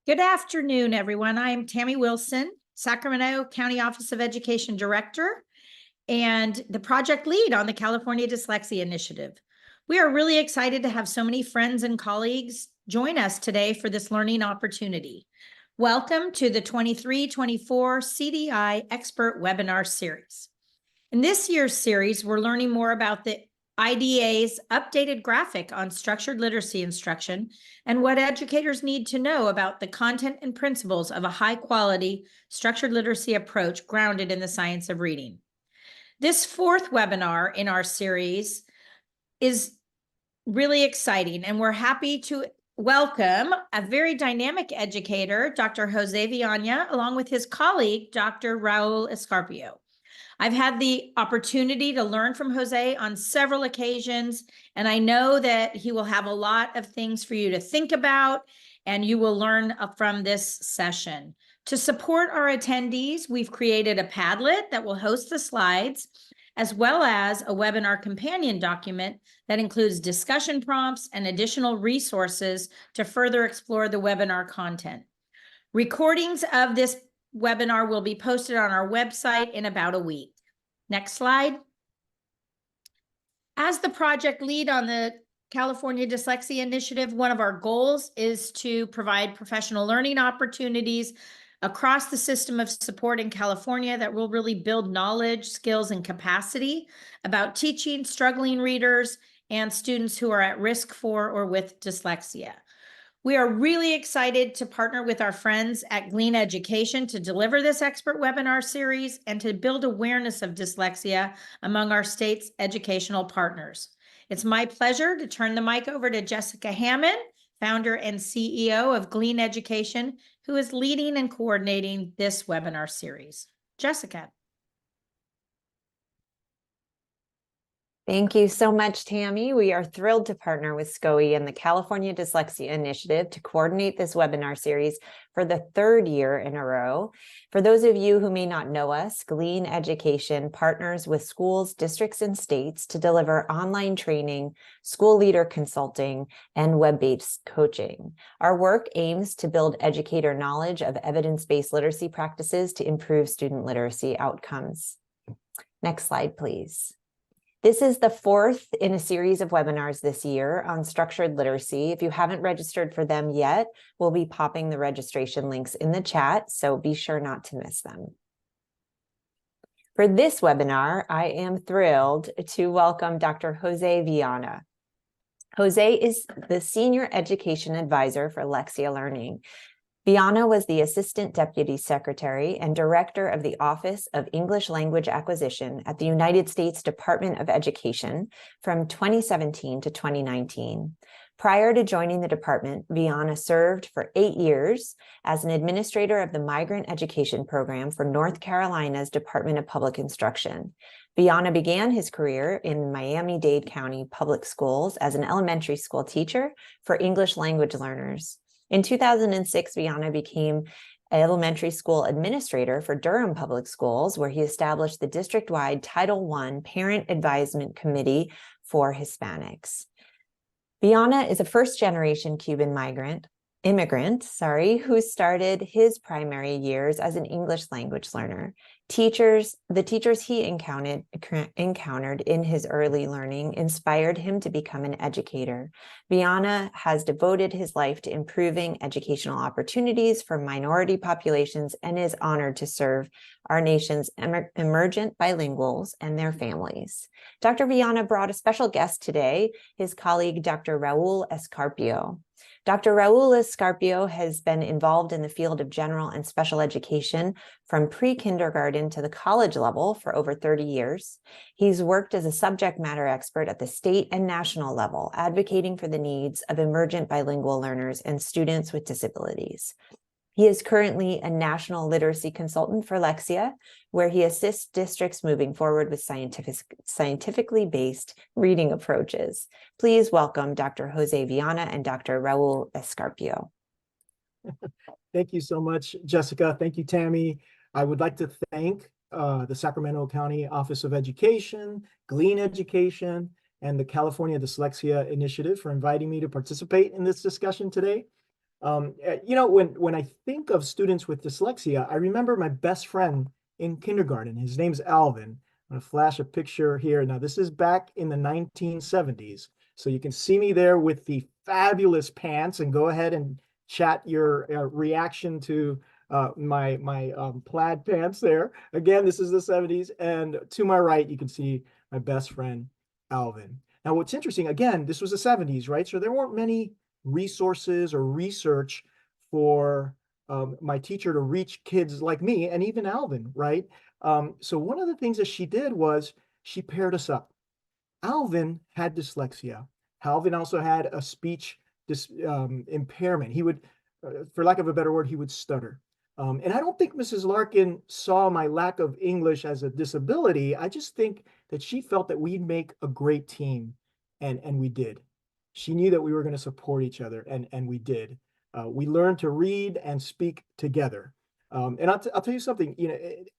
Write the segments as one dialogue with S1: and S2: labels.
S1: Good afternoon, everyone. I am Tammy Wilson, Sacramento County Office of Education Director and the project lead on the California Dyslexia Initiative. We are really excited to have so many friends and colleagues join us today for this learning opportunity. Welcome to the 23-24 CDI Expert Webinar Series. In this year's series, we're learning more about the IDA's updated graphic on structured literacy instruction and what educators need to know about the content and principles of a high-quality structured literacy approach grounded in the science of reading. This fourth webinar in our series is really exciting, and we're happy to welcome a very dynamic educator, Dr. José Viana, along with his colleague, Dr. Raul Escarpio. I've had the opportunity to learn from Jose on several occasions, and I know that he will have a lot of things for you to think about, and you will learn from this session. To support our attendees, we've created a Padlet that will host the slides, as well as a webinar companion document that includes discussion prompts and additional resources to further explore the webinar content. Recordings of this webinar will be posted on our website in about a week. Next slide. As the project lead on the California Dyslexia Initiative, one of our goals is to provide professional learning opportunities across the system of support in California that will really build knowledge, skills, and capacity about teaching struggling readers and students who are at risk for or with dyslexia. We are really excited to partner with our friends at Glean Education to deliver this expert webinar series and to build awareness of dyslexia among our state's educational partners. It's my pleasure to turn the mic over to Jessica Hammond, founder and CEO of Glean Education, who is leading and coordinating this webinar series. Jessica.
S2: Thank you so much, Tammy. We are thrilled to partner with SCOE and the California Dyslexia Initiative to coordinate this webinar series for the third year in a row. For those of you who may not know us, Glean Education partners with schools, districts, and states to deliver online training, school leader consulting, and web-based coaching. Our work aims to build educator knowledge of evidence-based literacy practices to improve student literacy outcomes. Next slide, please. This is the fourth in a series of webinars this year on structured literacy. If you haven't registered for them yet, we'll be popping the registration links in the chat, so be sure not to miss them. For this webinar, I am thrilled to welcome Dr. José Viana. José is the Senior Education Advisor for Lexia Learning. Viana was the Assistant Deputy Secretary and Director of the Office of English Language Acquisition at the United States Department of Education from 2017 to 2019. Prior to joining the department, Viana served for 8 years as an administrator of the Migrant Education Program for North Carolina's Department of Public Instruction. Viana began his career in Miami-Dade County Public Schools as an elementary school teacher for English language learners. In 2006, Viana became elementary school administrator for Durham Public Schools, where he established the district-wide Title I Parent Advisement Committee for Hispanics. Viana is a first-generation Cuban immigrant, who started his primary years as an English language learner. The teachers he encountered in his early learning inspired him to become an educator. Viana has devoted his life to improving educational opportunities for minority populations and is honored to serve our nation's emergent bilinguals and their families. Dr. Viana brought a special guest today, his colleague, Dr. Raul Escarpio. Dr. Raul Escarpio has been involved in the field of general and special education from pre-kindergarten to the college level for over 30 years. He's worked as a subject matter expert at the state and national level, advocating for the needs of emergent bilingual learners and students with disabilities. He is currently a national literacy consultant for Lexia, where he assists districts moving forward with scientifically based reading approaches. Please welcome Dr. José Viana and Dr. Raul Escarpio.
S3: Thank you so much, Jessica. Thank you, Tammy. I would like to thank the Sacramento County Office of Education, Glean Education, and the California Dyslexia Initiative for inviting me to participate in this discussion today. When I think of students with dyslexia, I remember my best friend in kindergarten. His name's Alvin. I'm going to flash a picture here. Now, this is back in the 1970s. So you can see me there with the fabulous pants, and go ahead and chat your reaction to my plaid pants there. Again, this is the 70s. And to my right, you can see my best friend, Alvin. Now, what's interesting, again, this was the 70s, right? So there weren't many resources or research for my teacher to reach kids like me and even Alvin, right? So one of the things that she did was she paired us up. Alvin had dyslexia. Alvin also had a speech impairment. He would, for lack of a better word, he would stutter. And I don't think Mrs. Larkin saw my lack of English as a disability. I just think that she felt that we'd make a great team, and we did. She knew that we were going to support each other, and we did. We learned to read and speak together. And I'll tell you something,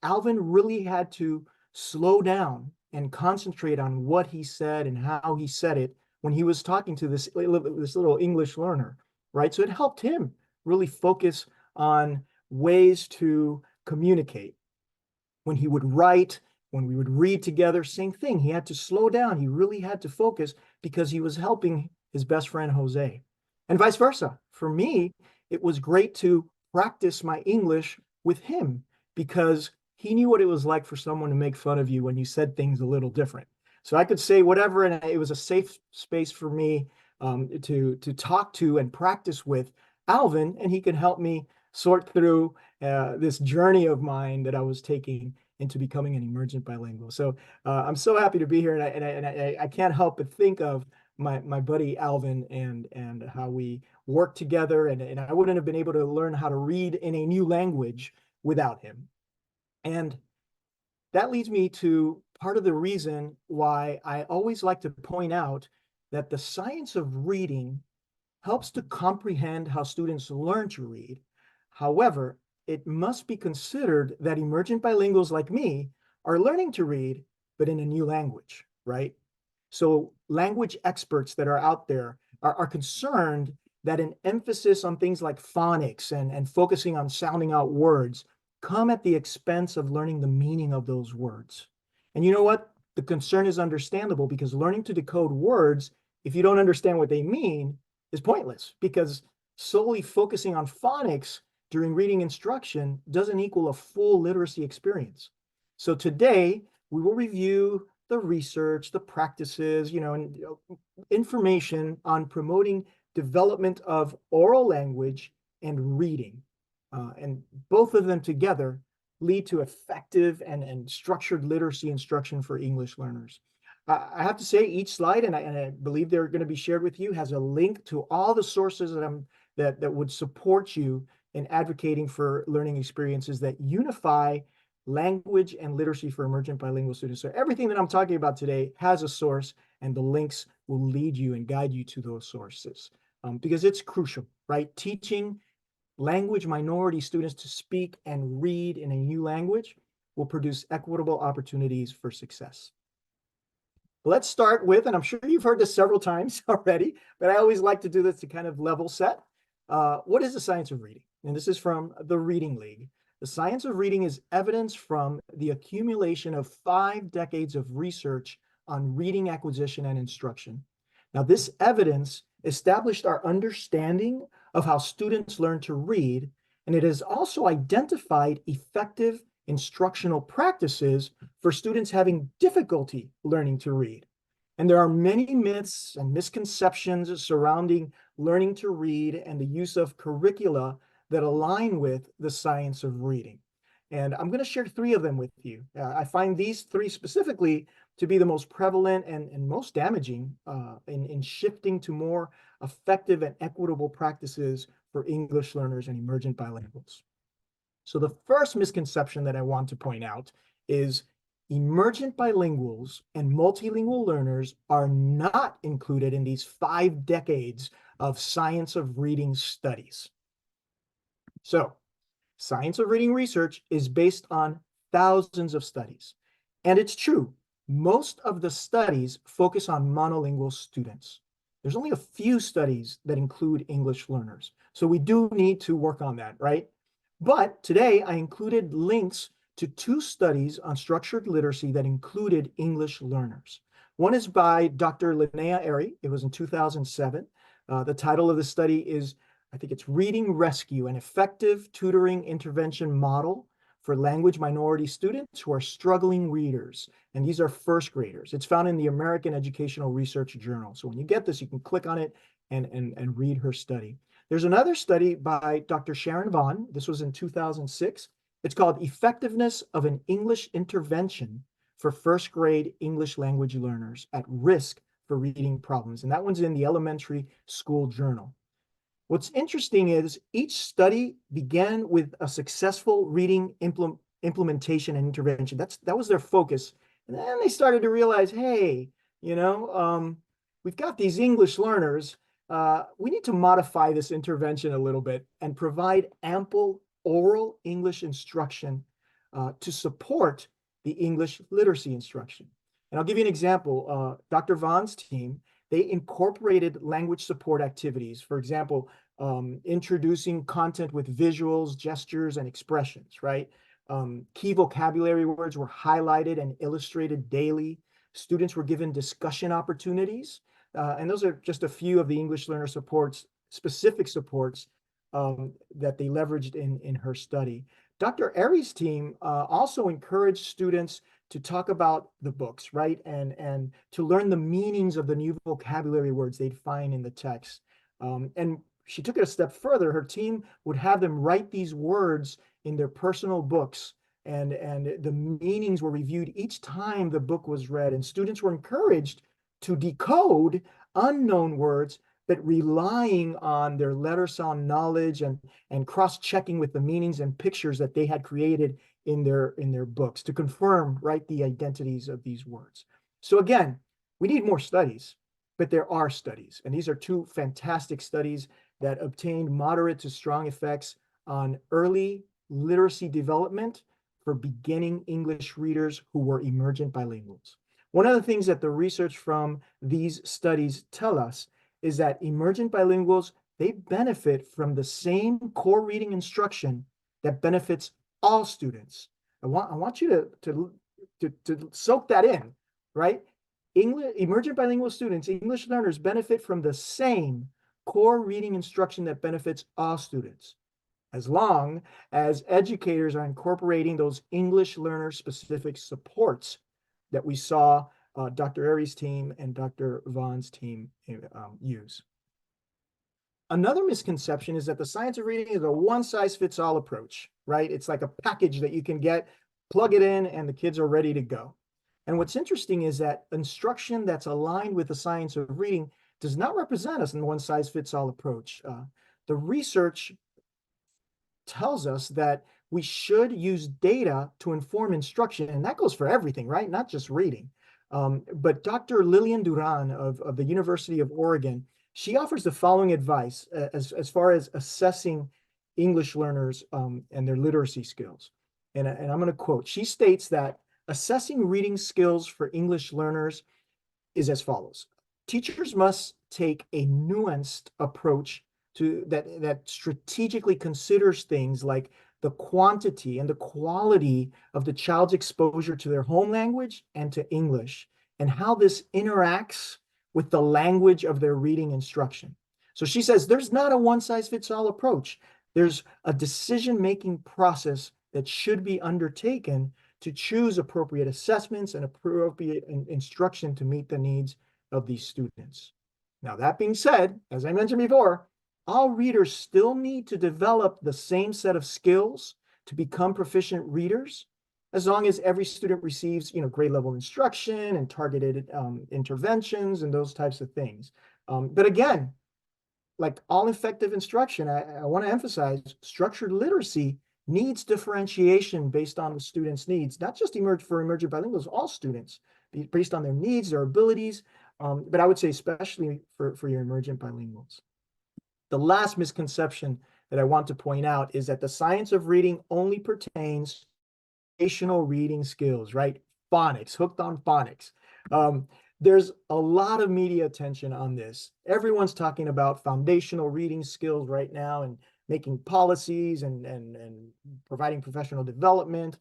S3: Alvin really had to slow down and concentrate on what he said and how he said it when he was talking to this little English learner, right? So it helped him really focus on ways to communicate. When he would write, when we would read together, same thing. He had to slow down. He really had to focus because he was helping his best friend, Jose. And vice versa. For me, it was great to practice my English with him because he knew what it was like for someone to make fun of you when you said things a little different. So I could say whatever, and it was a safe space for me to talk to and practice with Alvin, and he could help me sort through this journey of mine that I was taking into becoming an emergent bilingual. So I'm so happy to be here, and I can't help but think of my buddy Alvin and how we worked together, and I wouldn't have been able to learn how to read in a new language without him. And that leads me to part of the reason why I always like to point out that the science of reading helps to comprehend how students learn to read. However, it must be considered that emergent bilinguals like me are learning to read, but in a new language, right? So language experts that are out there are concerned that an emphasis on things like phonics and focusing on sounding out words come at the expense of learning the meaning of those words. And you know what? The concern is understandable because learning to decode words, if you don't understand what they mean, is pointless because solely focusing on phonics during reading instruction doesn't equal a full literacy experience. So today, we will review the research, the practices, and information on promoting development of oral language and reading. And both of them together lead to effective and structured literacy instruction for English learners. I have to say each slide, and I believe they're going to be shared with you, has a link to all the sources that would support you in advocating for learning experiences that unify language and literacy for emergent bilingual students. So everything that I'm talking about today has a source, and the links will lead you and guide you to those sources because it's crucial, right? Teaching language minority students to speak and read in a new language will produce equitable opportunities for success. Let's start with, and I'm sure you've heard this several times already, but I always like to do this to kind of level set. What is the science of reading? And this is from the Reading League. The science of reading is evidence from the accumulation of 5 decades of research on reading acquisition and instruction. Now, this evidence established our understanding of how students learn to read, and it has also identified effective instructional practices for students having difficulty learning to read. And there are many myths and misconceptions surrounding learning to read and the use of curricula that align with the science of reading. And I'm going to share 3 of them with you. I find these 3 specifically to be the most prevalent and most damaging in shifting to more effective and equitable practices for English learners and emergent bilinguals. So the first misconception that I want to point out is emergent bilinguals and multilingual learners are not included in these 5 decades of science of reading studies. So, science of reading research is based on thousands of studies. And it's true, most of the studies focus on monolingual students. There's only a few studies that include English learners. So we do need to work on that, right? But today I included links to 2 studies on structured literacy that included English learners. One is by Dr. Linnea Airy. It was in 2007. The title of the study is, I think it's Reading Rescue, an Effective Tutoring Intervention Model for Language Minority Students Who Are Struggling Readers. And these are first graders. It's found in the American Educational Research Journal. So when you get this, you can click on it and read her study. There's another study by Dr. Sharon Vaughn. This was in 2006. It's called Effectiveness of an English Intervention for First Grade English Language Learners at Risk for Reading Problems. And that one's in the Elementary School Journal. What's interesting is each study began with a successful reading implementation and intervention. That was their focus. And then they started to realize, hey, we've got these English learners. We need to modify this intervention a little bit and provide ample oral English instruction to support the English literacy instruction. And I'll give you an example. Dr. Vaughn's team, they incorporated language support activities. For example, introducing content with visuals, gestures, and expressions, right? Key vocabulary words were highlighted and illustrated daily. Students were given discussion opportunities. And those are just a few of the English learner supports, specific supports that they leveraged in her study. Dr. Airy's team also encouraged students to talk about the books, right? And to learn the meanings of the new vocabulary words they'd find in the text. And she took it a step further. Her team would have them write these words in their personal books, and the meanings were reviewed each time the book was read. And students were encouraged to decode unknown words, but relying on their letter sound knowledge and cross-checking with the meanings and pictures that they had created in their books to confirm, right, the identities of these words. So again, we need more studies, but there are studies. And these are 2 fantastic studies that obtained moderate to strong effects on early literacy development for beginning English readers who were emergent bilinguals. One of the things that the research from these studies tell us is that emergent bilinguals, they benefit from the same core reading instruction that benefits all students. I want you to soak that in, right? Emergent bilingual students, English learners, benefit from the same core reading instruction that benefits all students, as long as educators are incorporating those English learner specific supports that we saw Dr. Airy's team and Dr. Vaughn's team use. Another misconception is that the science of reading is a one-size-fits-all approach, right? It's like a package that you can get, plug it in, and the kids are ready to go. And what's interesting is that instruction that's aligned with the science of reading does not represent us in one-size-fits-all approach. The research tells us that we should use data to inform instruction, and that goes for everything, right? Not just reading. But Dr. Lillian Duran of the University of Oregon, she offers the following advice as far as assessing English learners and their literacy skills. And I'm going to quote. She states that assessing reading skills for English learners is as follows. Teachers must take a nuanced approach to that strategically considers things like the quantity and the quality of the child's exposure to their home language and to English, and how this interacts with the language of their reading instruction. So she says there's not a one-size-fits-all approach. There's a decision-making process that should be undertaken to choose appropriate assessments and appropriate instruction to meet the needs of these students. Now, that being said, as I mentioned before, all readers still need to develop the same set of skills to become proficient readers, as long as every student receives, grade level instruction and targeted interventions and those types of things. But again, like all effective instruction, I want to emphasize structured literacy needs differentiation based on the student's needs, not just for emergent bilinguals, all students, based on their needs, their abilities, but I would say especially for your emergent bilinguals. The last misconception that I want to point out is that the science of reading only pertains to foundational reading skills, right? Phonics, hooked on phonics. there's a lot of media attention on this. Everyone's talking about foundational reading skills right now and making policies and providing professional development.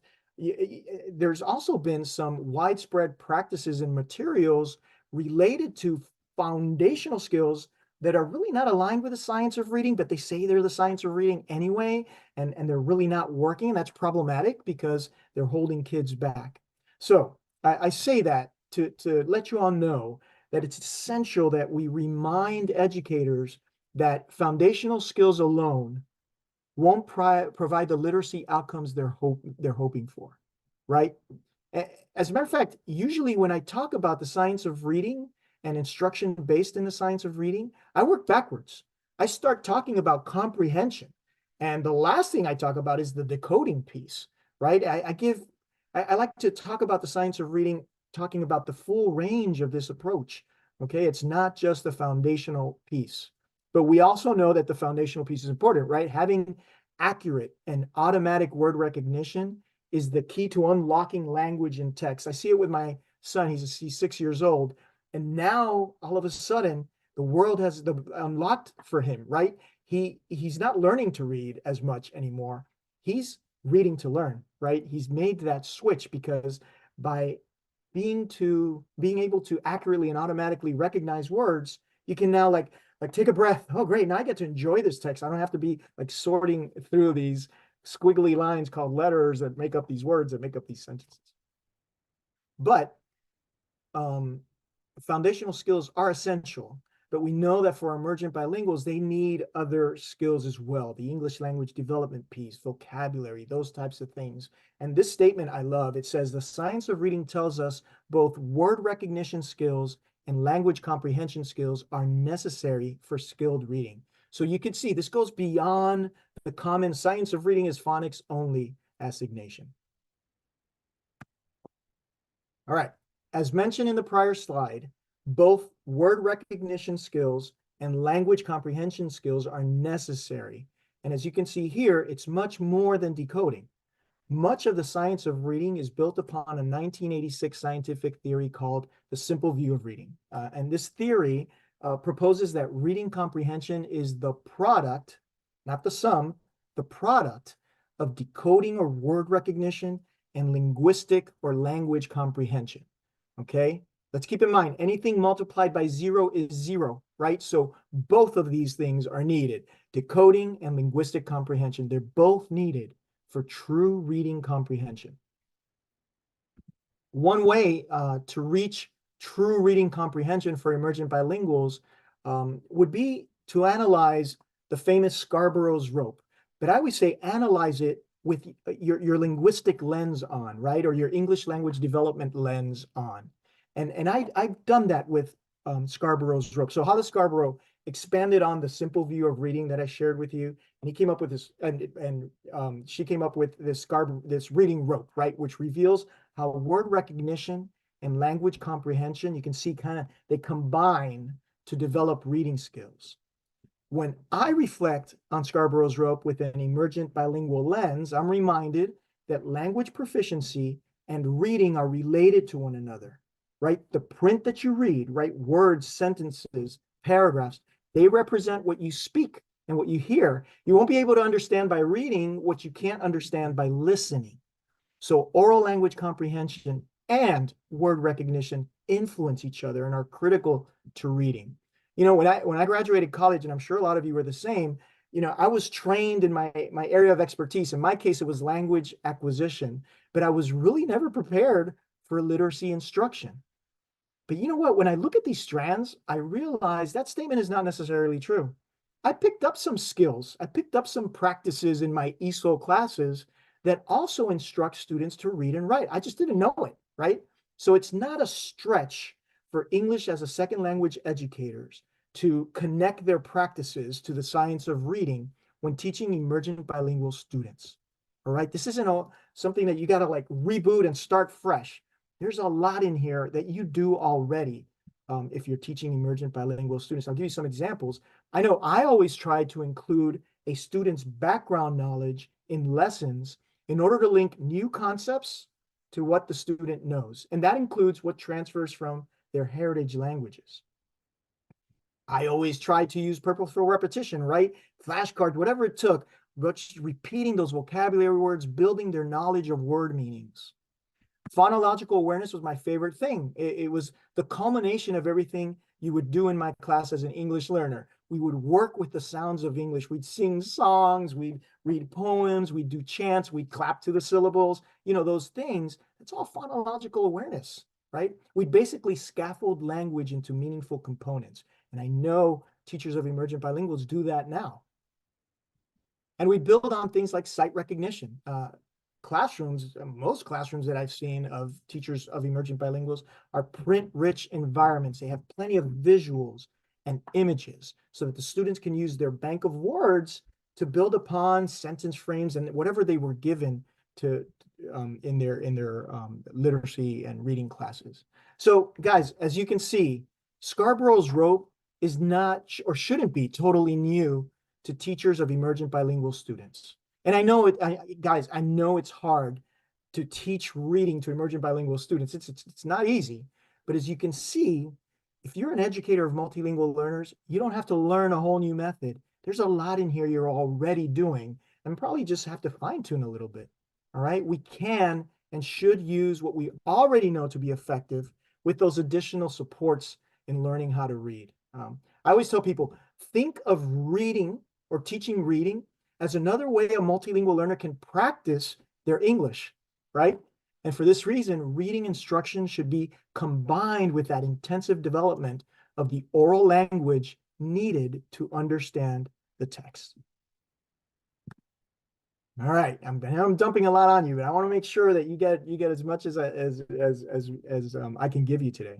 S3: There's also been some widespread practices and materials related to foundational skills that are really not aligned with the science of reading, but they say they're the science of reading anyway, and they're really not working. That's problematic because they're holding kids back. So I say that to let you all know that it's essential that we remind educators that foundational skills alone won't provide the literacy outcomes they're hoping for, right? As a matter of fact, usually when I talk about the science of reading and instruction based in the science of reading, I work backwards. I start talking about comprehension. And the last thing I talk about is the decoding piece, right? I like to talk about the science of reading, talking about the full range of this approach. Okay, it's not just the foundational piece, but we also know that the foundational piece is important, right? Having accurate and automatic word recognition is the key to unlocking language in text. I see it with my son. He's 6 years old, and now all of a sudden the world has unlocked for him, right? He's not learning to read as much anymore. He's reading to learn, right? He's made that switch because by being able to accurately and automatically recognize words, you can now like take a breath. Oh, great. Now I get to enjoy this text. I don't have to be like sorting through these squiggly lines called letters that make up these words, that make up these sentences. But foundational skills are essential, but we know that for emergent bilinguals, they need other skills as well. The English language development piece, vocabulary, those types of things. And this statement I love. It says, the science of reading tells us both word recognition skills and language comprehension skills are necessary for skilled reading. So you can see this goes beyond the common science of reading is phonics only assignation. All right. As mentioned in the prior slide, both word recognition skills and language comprehension skills are necessary. And as you can see here, it's much more than decoding. Much of the science of reading is built upon a 1986 scientific theory called the simple view of reading. And this theory proposes that reading comprehension is the product, not the sum, the product of decoding or word recognition and linguistic or language comprehension. Okay, let's keep in mind anything multiplied by 0 is 0, right? So both of these things are needed. Decoding and linguistic comprehension, they're both needed for true reading comprehension. One way to reach true reading comprehension for emergent bilinguals would be to analyze the famous Scarborough's rope. But I always say analyze it with your linguistic lens on, right? Or your English language development lens on. And I've done that with Scarborough's rope. So Hollis Scarborough expanded on the simple view of reading that I shared with you, and he came up with this, and she came up with this reading rope, right, which reveals how word recognition and language comprehension, you can see kind of they combine to develop reading skills. When I reflect on Scarborough's rope with an emergent bilingual lens, I'm reminded that language proficiency and reading are related to one another, right? The print that you read, right? Words, sentences, paragraphs, they represent what you speak and what you hear. You won't be able to understand by reading what you can't understand by listening. So oral language comprehension and word recognition influence each other and are critical to reading. You know, when I graduated college, and I'm sure a lot of you were the same, you know, I was trained in my area of expertise. In my case, it was language acquisition, but I was really never prepared for literacy instruction. But you know what? When I look at these strands, I realize that statement is not necessarily true. I picked up some skills. I picked up some practices in my ESOL classes that also instruct students to read and write. I just didn't know it, right? So it's not a stretch for English as a second language educators to connect their practices to the science of reading when teaching emergent bilingual students. All right, this isn't something that you got to like reboot and start fresh. There's a lot in here that you do already if you're teaching emergent bilingual students. I'll give you some examples. I know I always try to include a student's background knowledge in lessons in order to link new concepts to what the student knows. And that includes what transfers from their heritage languages. I always tried to use purposeful repetition, right? Flashcards, whatever it took, but just repeating those vocabulary words, building their knowledge of word meanings. Phonological awareness was my favorite thing. It was the culmination of everything you would do in my class as an English learner. We would work with the sounds of English. We'd sing songs, we'd read poems, we'd do chants, we'd clap to the syllables, you know, those things. It's all phonological awareness, right? We basically scaffold language into meaningful components. And I know teachers of emergent bilinguals do that now. And we build on things like sight recognition. Classrooms, most classrooms that I've seen of teachers of emergent bilinguals are print-rich environments. They have plenty of visuals and images so that the students can use their bank of words to build upon sentence frames and whatever they were given to in their literacy and reading classes. So guys, as you can see, Scarborough's rope is not or shouldn't be totally new to teachers of emergent bilingual students. And I know it, guys, I know it's hard to teach reading to emergent bilingual students. It's not easy, but as you can see, if you're an educator of multilingual learners, you don't have to learn a whole new method. There's a lot in here you're already doing and probably just have to fine tune a little bit. All right, we can and should use what we already know to be effective with those additional supports in learning how to read. I always tell people, think of reading or teaching reading as another way a multilingual learner can practice their English, right? And for this reason, reading instruction should be combined with that intensive development of the oral language needed to understand the text. All right, I'm dumping a lot on you, but I want to make sure that you get as much as I can give you today.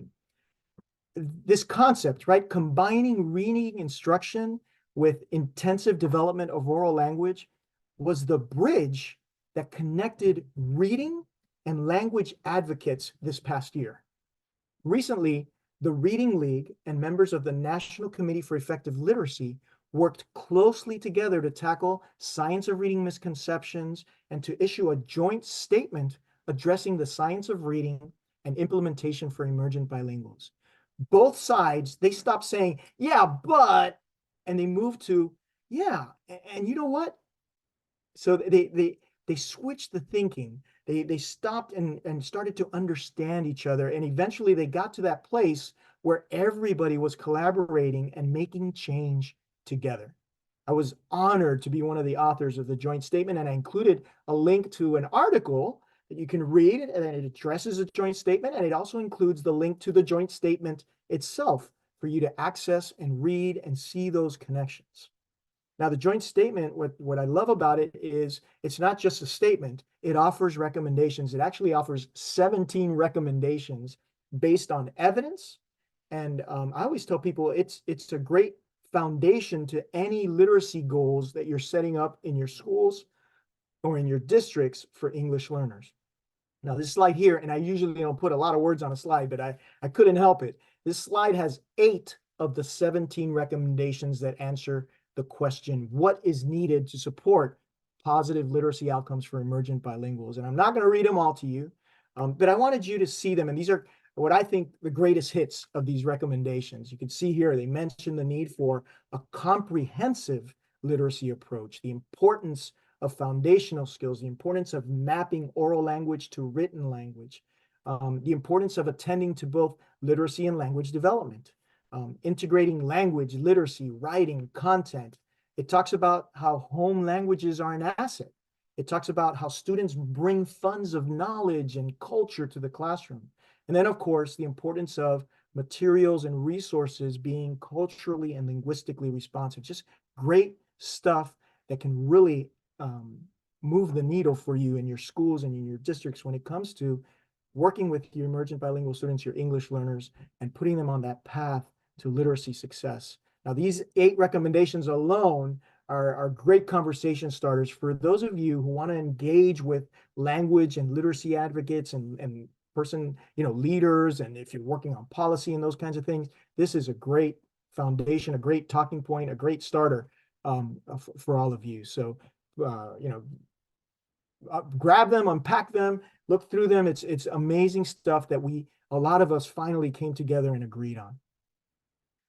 S3: This concept, right? Combining reading instruction with intensive development of oral language was the bridge that connected reading and language advocates this past year. Recently, the Reading League and members of the National Committee for Effective Literacy worked closely together to tackle science of reading misconceptions and to issue a joint statement addressing the science of reading and implementation for emergent bilinguals. Both sides, they stopped saying, yeah, but, and they moved to, yeah, and you know what? So they switched the thinking. They stopped and started to understand each other. And eventually they got to that place where everybody was collaborating and making change together. I was honored to be one of the authors of the joint statement, and I included a link to an article that you can read, and it addresses a joint statement, and it also includes the link to the joint statement itself for you to access and read and see those connections. Now, the joint statement, what I love about it is it's not just a statement, it offers recommendations. It actually offers 17 recommendations based on evidence. And I always tell people it's a great foundation to any literacy goals that you're setting up in your schools or in your districts for English learners. Now, this slide here, and I usually don't put a lot of words on a slide, but I couldn't help it. This slide has 8 of the 17 recommendations that answer the question, what is needed to support positive literacy outcomes for emergent bilinguals? And I'm not going to read them all to you, but I wanted you to see them. And these are what I think the greatest hits of these recommendations. You can see here, they mention the need for a comprehensive literacy approach, the importance of foundational skills, the importance of mapping oral language to written language, the importance of attending to both literacy and language development, integrating language, literacy, writing, content. It talks about how home languages are an asset. It talks about how students bring funds of knowledge and culture to the classroom. And then, of course, the importance of materials and resources being culturally and linguistically responsive. Just great stuff that can really move the needle for you in your schools and in your districts when it comes to working with your emergent bilingual students, your English learners, and putting them on that path to literacy success. Now, these 8 recommendations alone are great conversation starters for those of you who want to engage with language and literacy advocates and leaders, and if you're working on policy and those kinds of things. This is a great foundation, a great talking point, a great starter for all of you. So, grab them, unpack them, look through them. It's amazing stuff that we a lot of us finally came together and agreed on.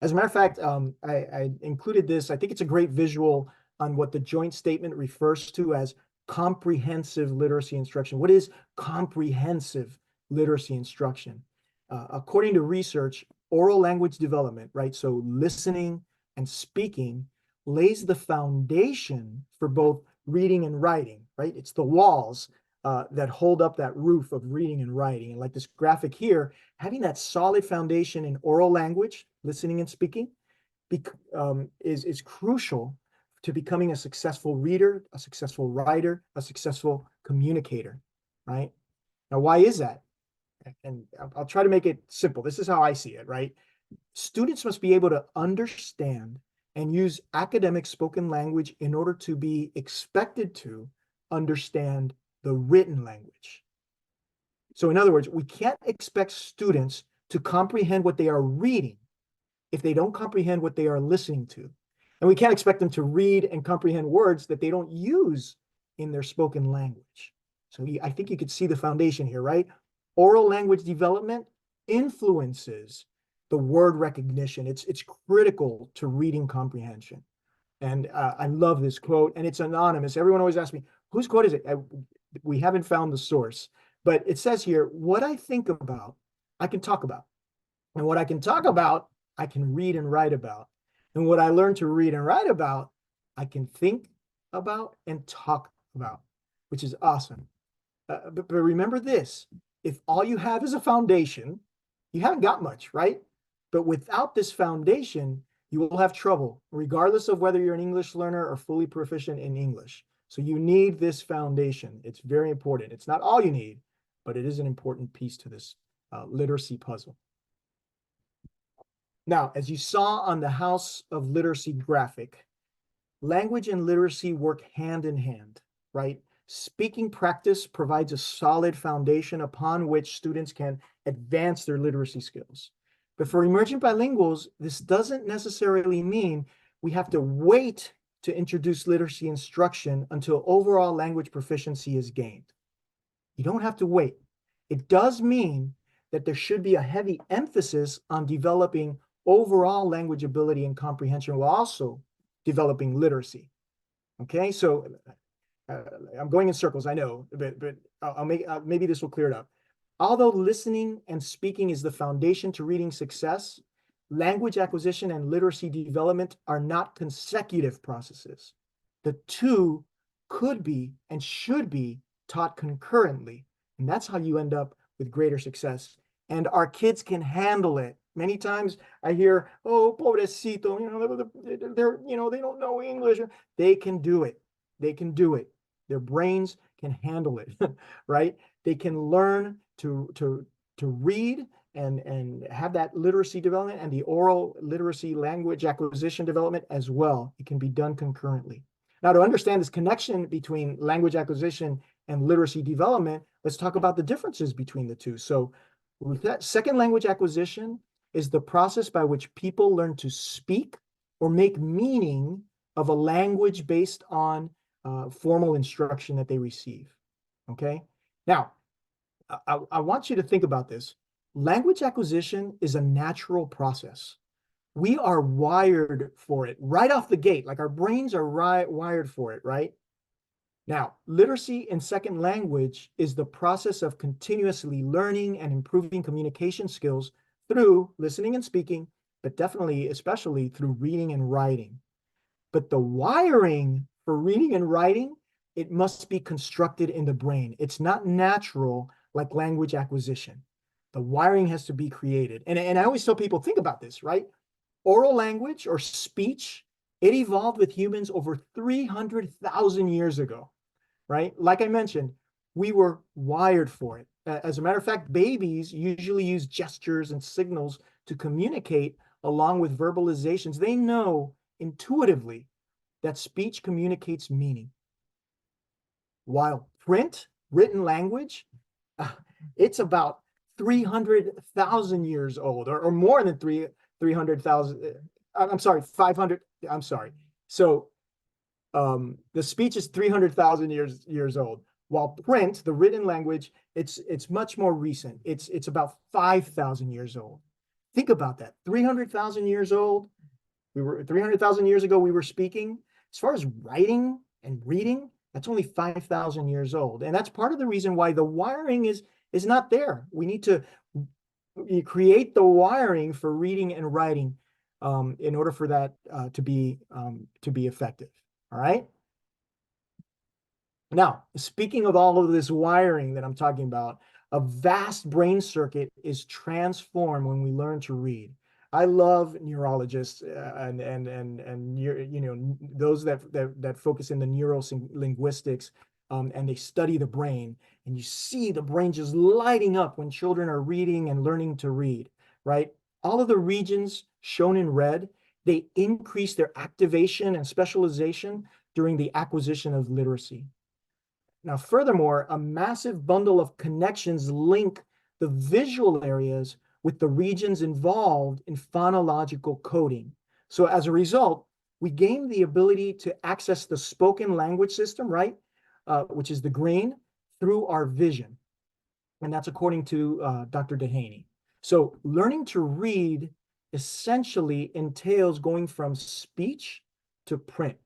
S3: As a matter of fact, I included this. I think it's a great visual on what the joint statement refers to as comprehensive literacy instruction. What is comprehensive literacy instruction? According to research, oral language development, right? So listening and speaking lays the foundation for both reading and writing, right? It's the walls that hold up that roof of reading and writing. And like this graphic here, having that solid foundation in oral language, listening and speaking, is crucial to becoming a successful reader, a successful writer, a successful communicator, right? Now, why is that? And I'll try to make it simple. This is how I see it, right? Students must be able to understand and use academic spoken language in order to be expected to understand the written language. So in other words, we can't expect students to comprehend what they are reading if they don't comprehend what they are listening to. And we can't expect them to read and comprehend words that they don't use in their spoken language. So I think you could see the foundation here, right? Oral language development influences the word recognition. It's critical to reading comprehension. And I love this quote, and it's anonymous. Everyone always asks me, whose quote is it? We haven't found the source, but it says here, what I think about, I can talk about. And what I can talk about, I can read and write about. And what I learn to read and write about, I can think about and talk about, which is awesome. But remember this, if all you have is a foundation, you haven't got much, right? But without this foundation, you will have trouble, regardless of whether you're an English learner or fully proficient in English. So you need this foundation. It's very important. It's not all you need, but it is an important piece to this literacy puzzle. Now, as you saw on the House of Literacy graphic, language and literacy work hand in hand, right? Speaking practice provides a solid foundation upon which students can advance their literacy skills. But for emergent bilinguals, this doesn't necessarily mean we have to wait to introduce literacy instruction until overall language proficiency is gained. You don't have to wait. It does mean that there should be a heavy emphasis on developing overall language ability and comprehension while also developing literacy. Okay, so I'm going in circles, I know, but I'll make maybe this will clear it up. Although listening and speaking is the foundation to reading success, language acquisition and literacy development are not consecutive processes. The two could be and should be taught concurrently, and that's how you end up with greater success. And our kids can handle it. Many times I hear, "Oh, pobrecito, they don't know English." They can do it. They can do it. Their brains can handle it, right? They can learn to read and have that literacy development and the oral literacy language acquisition development as well. It can be done concurrently. Now, to understand this connection between language acquisition and literacy development, let's talk about the differences between the two. So that second language acquisition is the process by which people learn to speak or make meaning of a language based on formal instruction that they receive. Okay? Now, I want you to think about this. Language acquisition is a natural process. We are wired for it right off the gate, like our brains are wired for it, right? Now, literacy in second language is the process of continuously learning and improving communication skills through listening and speaking, but definitely, especially through reading and writing. But the wiring for reading and writing, it must be constructed in the brain. It's not natural like language acquisition. The wiring has to be created. And I always tell people, think about this, right? Oral language or speech, it evolved with humans over 300,000 years ago, right? Like I mentioned, we were wired for it. As a matter of fact, babies usually use gestures and signals to communicate along with verbalizations. They know intuitively that speech communicates meaning. While print, written language, it's about 300,000 years old, or more than 300,000. I'm sorry, 500. I'm sorry. So the speech is 300,000 years old, while print, the written language, it's much more recent. It's about 5,000 years old. Think about that. 300,000 years old. 300,000 years ago, we were speaking. As far as writing and reading, that's only 5,000 years old. And that's part of the reason why the wiring is not there. We need to create the wiring for reading and writing in order for that to be effective. All right. Now, speaking of all of this wiring that I'm talking about, a vast brain circuit is transformed when we learn to read. I love neurologists and those that focus in the neurolinguistics and they study the brain, and you see the brain just lighting up when children are reading and learning to read, right? All of the regions shown in red, they increase their activation and specialization during the acquisition of literacy. Now, furthermore, a massive bundle of connections link the visual areas with the regions involved in phonological coding. So as a result, we gain the ability to access the spoken language system, right? Which is the green, through our vision. And that's according to Dr. Dehaney. So learning to read essentially entails going from speech to print.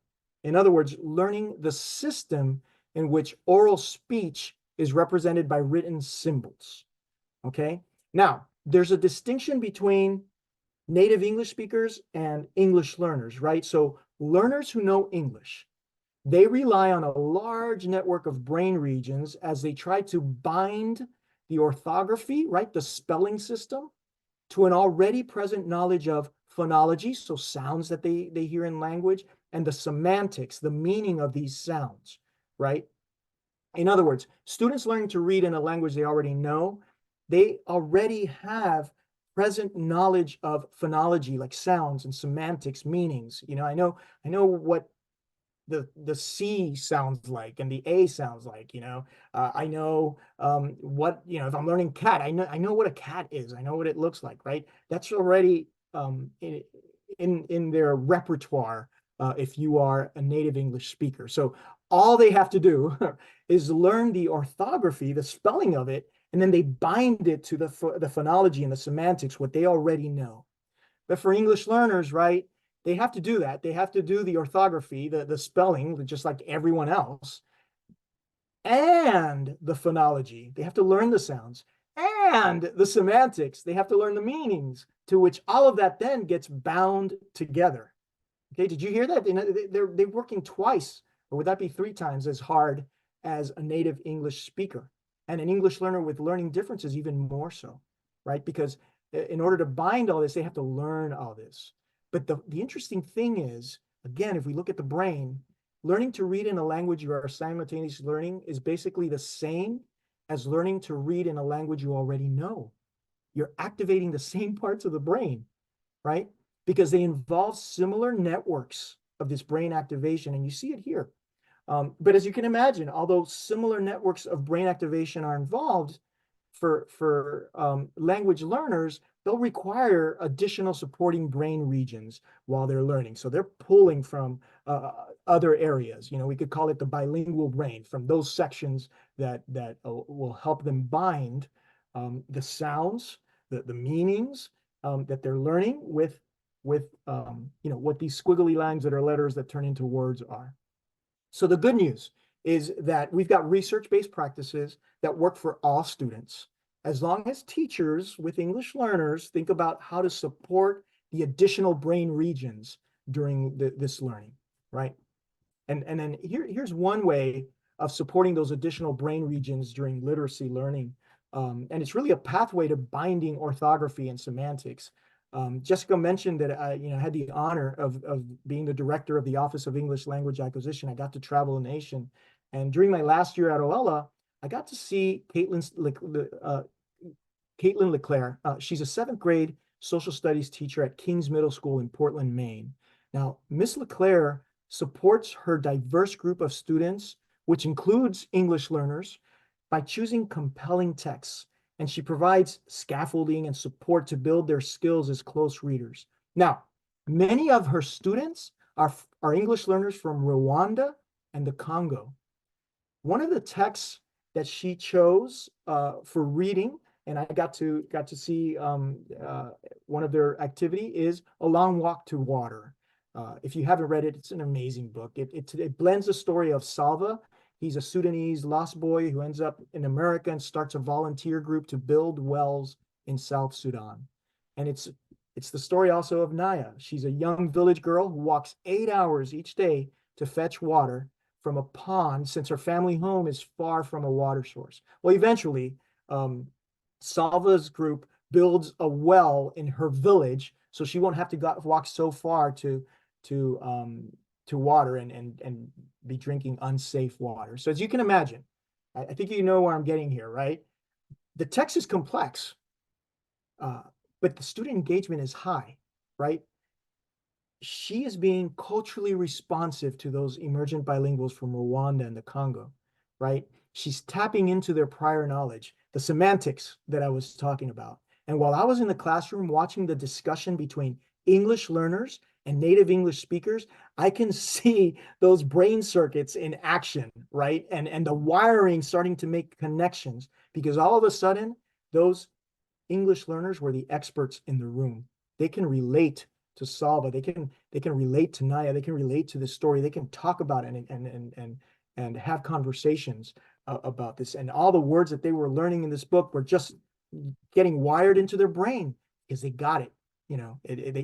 S3: In other words, learning the system in which oral speech is represented by written symbols, okay? Now, there's a distinction between native English speakers and English learners, right? So learners who know English, they rely on a large network of brain regions as they try to bind the orthography, right, the spelling system, to an already present knowledge of phonology, so sounds that they hear in language, and the semantics, the meaning of these sounds, right? In other words, students learning to read in a language they already know, they already have present knowledge of phonology, like sounds and semantics, meanings. You know, I know what the C sounds like and the A sounds like, you know. I know what, you know, if I'm learning cat, I know what a cat is. I know what it looks like, right? That's already in their repertoire if you are a native English speaker. So all they have to do is learn the orthography, the spelling of it, and then they bind it to the phonology and the semantics, what they already know. But for English learners, right, they have to do that. They have to do the orthography, the spelling, just like everyone else, and the phonology. They have to learn the sounds and the semantics. They have to learn the meanings, to which all of that then gets bound together. Okay, did you hear that? They're working twice, or would that be 3 times as hard as a native English speaker? And an English learner with learning differences even more so, right? Because in order to bind all this, they have to learn all this. But the interesting thing is, again, if we look at the brain, learning to read in a language you are simultaneously learning is basically the same as learning to read in a language you already know. You're activating the same parts of the brain, right? Because they involve similar networks of this brain activation, and you see it here. But as you can imagine, although similar networks of brain activation are involved for language learners, they'll require additional supporting brain regions while they're learning. So they're pulling from other areas. You know, we could call it the bilingual brain, from those sections that will help them bind the sounds, the meanings that they're learning with you know, what these squiggly lines that are letters that turn into words are. So the good news is that we've got research-based practices that work for all students, as long as teachers with English learners think about how to support the additional brain regions during this learning, right? And then here's one way of supporting those additional brain regions during literacy learning. And it's really a pathway to binding orthography and semantics. Jessica mentioned that I had the honor of being the director of the Office of English Language Acquisition. I got to travel the nation. And during my last year at OELA, I got to see Caitlin LeClaire. She's a 7th grade social studies teacher at King's Middle School in Portland, Maine. Now, Miss LeClaire supports her diverse group of students, which includes English learners, by choosing compelling texts. And she provides scaffolding and support to build their skills as close readers. Now, many of her students are English learners from Rwanda and the Congo. One of the texts that she chose for reading, and I got to see one of their activity, is A Long Walk to Water. If you haven't read it, it's an amazing book. It blends the story of Salva. He's a Sudanese lost boy who ends up in America and starts a volunteer group to build wells in South Sudan. And it's the story also of Naya. She's a young village girl who walks 8 hours each day to fetch water from a pond, since her family home is far from a water source. Well, eventually, Salva's group builds a well in her village, so she won't have to walk so far to water and be drinking unsafe water. So as you can imagine, I think you know where I'm getting here, right? The text is complex, but the student engagement is high, right? She is being culturally responsive to those emergent bilinguals from Rwanda and the Congo, right? She's tapping into their prior knowledge, the semantics that I was talking about. And while I was in the classroom watching the discussion between English learners and native English speakers, I can see those brain circuits in action, right? And the wiring starting to make connections, because all of a sudden, those English learners were the experts in the room. They can relate to Salva. They can relate to Naya. They can relate to the story. They can talk about it and have conversations about this. And all the words that they were learning in this book were just getting wired into their brain because they got it. You know,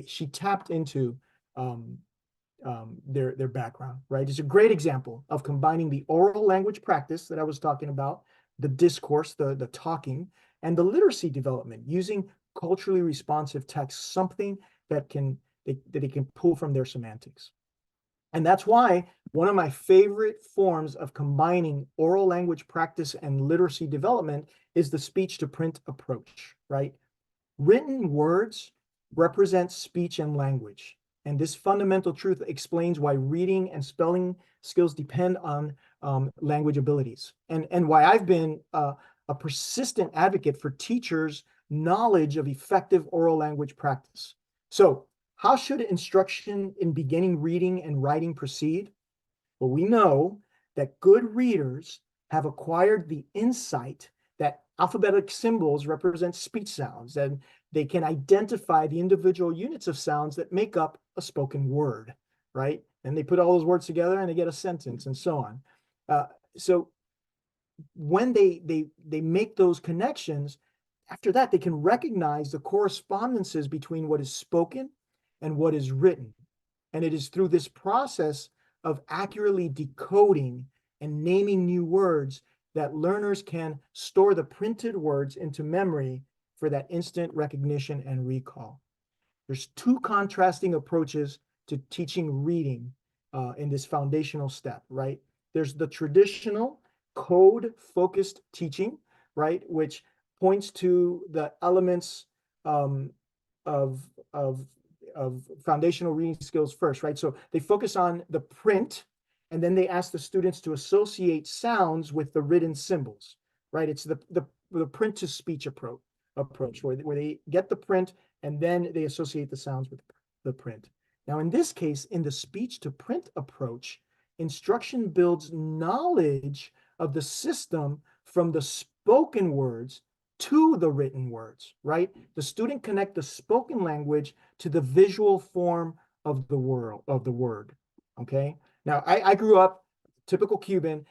S3: she tapped into their background, right? It's a great example of combining the oral language practice that I was talking about, the discourse, the talking, and the literacy development using culturally responsive text, something that they can pull from their semantics. And that's why one of my favorite forms of combining oral language practice and literacy development is the speech to print approach, right? Written words represent speech and language. And this fundamental truth explains why reading and spelling skills depend on language abilities, and why I've been a persistent advocate for teachers' knowledge of effective oral language practice. So how should instruction in beginning reading and writing proceed? Well, we know that good readers have acquired the insight that alphabetic symbols represent speech sounds, and they can identify the individual units of sounds that make up a spoken word, right? And they put all those words together and they get a sentence and so on. So when they make those connections, after that, they can recognize the correspondences between what is spoken and what is written. And it is through this process of accurately decoding and naming new words that learners can store the printed words into memory for that instant recognition and recall. There's two contrasting approaches to teaching reading in this foundational step, right? There's the traditional code-focused teaching, right, which points to the elements of foundational reading skills first, right? So they focus on the print, and then they ask the students to associate sounds with the written symbols, right? It's the print to speech approach where they get the print and then they associate the sounds with the print. Now, in this case, in the speech to print approach, instruction builds knowledge of the system from the spoken words to the written words, right? The student connect the spoken language to the visual form of the word, okay? Now, I grew up, typical Cuban,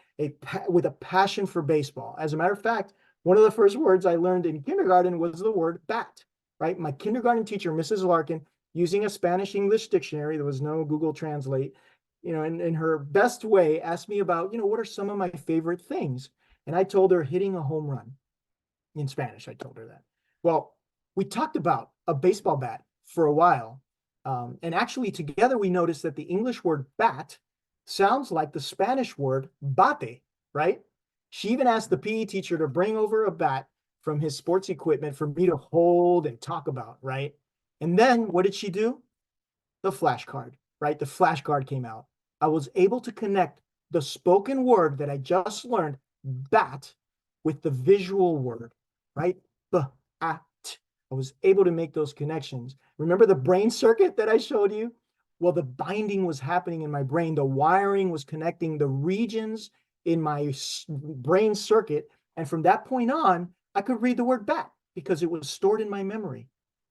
S3: with a passion for baseball. As a matter of fact, one of the first words I learned in kindergarten was the word bat, right? My kindergarten teacher, Mrs. Larkin, using a Spanish-English dictionary, there was no Google Translate, you know, in her best way, asked me about, you know, what are some of my favorite things? And I told her hitting a home run. In Spanish, I told her that. Well, we talked about a baseball bat for a while. And actually, together, we noticed that the English word bat sounds like the Spanish word bate, right? She even asked the PE teacher to bring over a bat from his sports equipment for me to hold and talk about, right? And then what did she do? The flashcard, right? The flashcard came out. I was able to connect the spoken word that I just learned, bat, with the visual word, right? Bat. I was able to make those connections. Remember the brain circuit that I showed you? Well, the binding was happening in my brain. The wiring was connecting the regions in my brain circuit. And from that point on, I could read the word back because it was stored in my memory.